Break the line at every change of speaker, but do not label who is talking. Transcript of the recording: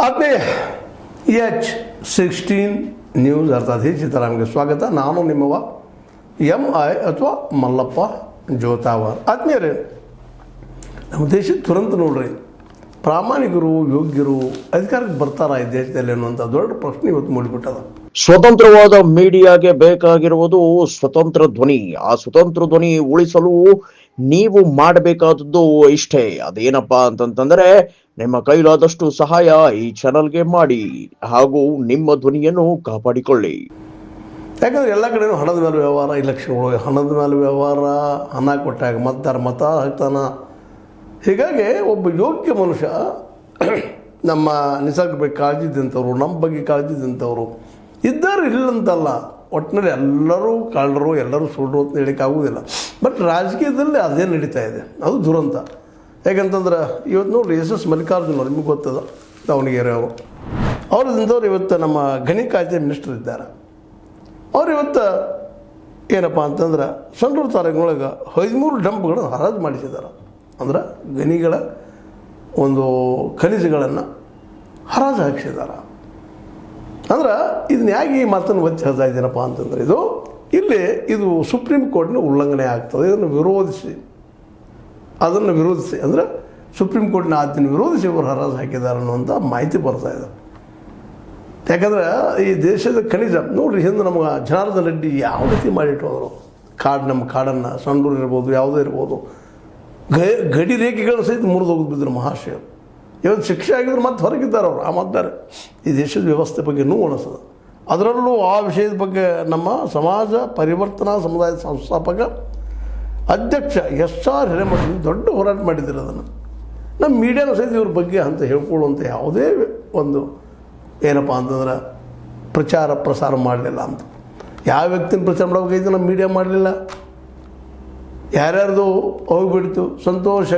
ಆತ್ಮೀಯ H16 news ಅರ್ಥಾತ್ ಚಿತ್ರರಾಮ್ಗೆ ಸ್ವಾಗತ. ನಾನು ನಿಮ್ಮವ MI ಅಥವಾ ಮಲ್ಲಪ್ಪ ಜೋತಾವರ್. ಆತ್ಮೀಯರೇ, ನಮ್ಮ ದೇಶದ ದುರಂತ ನೋಡ್ರಿ, ಪ್ರಾಮಾಣಿಕರು ಯೋಗ್ಯರು ಅಧಿಕಾರಕ್ಕೆ ಬರ್ತಾರ ಈ ದೇಶದಲ್ಲಿ ಅನ್ನುವಂಥ ದೊಡ್ಡ ಪ್ರಶ್ನೆ ಇವತ್ತು ಮೂಡಿಬಿಟ್ಟದ.
ಸ್ವತಂತ್ರವಾದ ಮೀಡಿಯಾಗೆ ಬೇಕಾಗಿರುವುದು ಸ್ವತಂತ್ರ ಧ್ವನಿ. ಆ ಸ್ವತಂತ್ರ ಧ್ವನಿ ಉಳಿಸಲು ನೀವು ಮಾಡಬೇಕಾದದ್ದು ಇಷ್ಟೇ. ಅದೇನಪ್ಪಾ ಅಂತಂತಂದ್ರೆ, ನಿಮ್ಮ ಕೈಲಾದಷ್ಟು ಸಹಾಯ ಈ ಚಾನಲ್ಗೆ ಮಾಡಿ ಹಾಗೂ ನಿಮ್ಮ ಧ್ವನಿಯನ್ನು ಕಾಪಾಡಿಕೊಳ್ಳಿ.
ಯಾಕಂದ್ರೆ ಎಲ್ಲ ಕಡೆಯೂ ಹಣದ ಮೇಲೆ ವ್ಯವಹಾರ, ಇಲೆಕ್ಷನ್ಗಳು ಹಣದ ಮೇಲೆ ವ್ಯವಹಾರ, ಹಣ ಕೊಟ್ಟಾಗ ಮತ ಹಾಕ್ತಾನ. ಹೀಗಾಗಿ ಒಬ್ಬ ಯೋಗ್ಯ ಮನುಷ್ಯ, ನಮ್ಮ ನಿಸರ್ಗ ಬಗ್ಗೆ ಕಾಳಜಿ ಇದ್ದಂಥವ್ರು, ನಮ್ಮ ಬಗ್ಗೆ ಕಾಳಜಿ ಇದ್ದಂಥವ್ರು ಇದ್ದಾರೆ, ಇಲ್ಲಂತಲ್ಲ. ಒಟ್ಟಿನಲ್ಲಿ ಎಲ್ಲರೂ ಕಳ್ಳರು, ಎಲ್ಲರೂ ಸುಳ್ಳು ಅಂತ ಹೇಳೋಕ್ಕಾಗೋದಿಲ್ಲ. ಬಟ್ ರಾಜಕೀಯದಲ್ಲಿ ಅದೇ ನಡೀತಾ ಇದೆ, ಅದು ದುರಂತ. ಯಾಕಂತಂದ್ರೆ ಇವತ್ತು ನೋಡಿ SS ಮಲ್ಲಿಕಾರ್ಜುನ್ ಅವ್ರು, ನಿಮಗೆ ಗೊತ್ತದ, ದಾವಣಗೆರೆ ಅವರು, ಅವ್ರದಿಂದವ್ರು ಇವತ್ತು ನಮ್ಮ ಗಣಿ ಖಾತೆ ಮಿನಿಸ್ಟರ್ ಇದ್ದಾರೆ. ಅವ್ರು ಇವತ್ತು ಏನಪ್ಪ ಅಂತಂದ್ರೆ ಸಂಡೂರು ತಾಲೂಕಿನೊಳಗೆ 13 ಡಂಪ್ಗಳನ್ನು ಹರಾಜು ಮಾಡಿಸಿದ್ದಾರೆ. ಅಂದ್ರೆ ಗಣಿಗಳ ಒಂದು ಖನಿಜಗಳನ್ನು ಹರಾಜು ಹಾಕಿಸಿದ್ದಾರೆ. ಅಂದ್ರೆ ಇದನ್ನ ಯಾಕೆ ಈ ಮಾತನ್ನು ಒತ್ತಿ ಹೇಳ್ತಾ ಇದ್ದೀನಪ್ಪ ಅಂತಂದರೆ, ಇದು ಸುಪ್ರೀಂ ಕೋರ್ಟ್ನ ಉಲ್ಲಂಘನೆ ಆಗ್ತದೆ. ಅದನ್ನು ವಿರೋಧಿಸಿ ಅಂದರೆ ಸುಪ್ರೀಂ ಕೋರ್ಟ್ನ ಆಜ್ಞೆಯನ್ನು ವಿರೋಧಿಸಿ ಇವರು ಹರಾಜು ಹಾಕಿದ್ದಾರೆ ಅನ್ನುವಂಥ ಮಾಹಿತಿ ಬರ್ತಾಯಿದೆ. ಯಾಕಂದ್ರೆ ಈ ದೇಶದ ಖನಿಜ ನೋಡ್ರಿ, ಹಿಂದೆ ನಮಗೆ ಜನಾರ್ದನ್ ರೆಡ್ಡಿ ಯಾವ ರೀತಿ ಮಾಡಿಟ್ಟು ಹೋದರು. ನಮ್ಮ ಕಾಡನ್ನು, ಸಂಡೂರು ಇರ್ಬೋದು, ಯಾವುದೇ ಇರ್ಬೋದು, ಗಡಿ ರೇಖೆಗಳನ್ನ ಸಹಿತ ಮುರಿದೋಗಿ ಬಿದ್ದರು ಮಹಾಶಯರು. ಇವತ್ತು ಶಿಕ್ಷೆ ಆಗಿದ್ರು ಮತ್ತೆ ಹೊರಗಿದ್ದಾರೆ ಅವರು. ಆ ಮಾತಾರೆ ಈ ದೇಶದ ವ್ಯವಸ್ಥೆ ಬಗ್ಗೆ ನೋವು ಅನಿಸ್ತದೆ. ಅದರಲ್ಲೂ ಆ ವಿಷಯದ ಬಗ್ಗೆ ನಮ್ಮ ಸಮಾಜ ಪರಿವರ್ತನಾ ಸಮುದಾಯದ ಸಂಸ್ಥಾಪಕ ಅಧ್ಯಕ್ಷ SR ಹಿರೇಮಠ ದೊಡ್ಡ ಹೋರಾಟ ಮಾಡಿದ್ದಾರೆ. ಅದನ್ನು ನಮ್ಮ ಮೀಡಿಯಾನ ಸಹಿತ ಇವ್ರ ಬಗ್ಗೆ ಅಂತ ಹೇಳ್ಕೊಳ್ಳುವಂಥ ಯಾವುದೇ ಒಂದು ಏನಪ್ಪ ಅಂತಂದ್ರೆ ಪ್ರಸಾರ ಮಾಡಲಿಲ್ಲ ಅಂತ. ಯಾವ ವ್ಯಕ್ತಿನ ಪ್ರಚಾರ ಮಾಡಬೇಕಾಗಿತ್ತು ನಮ್ಮ ಮೀಡಿಯಾ ಮಾಡಲಿಲ್ಲ. ಯಾರ್ಯಾರ್ದು ಹೋಗಿಬಿಡ್ತು. ಸಂತೋಷ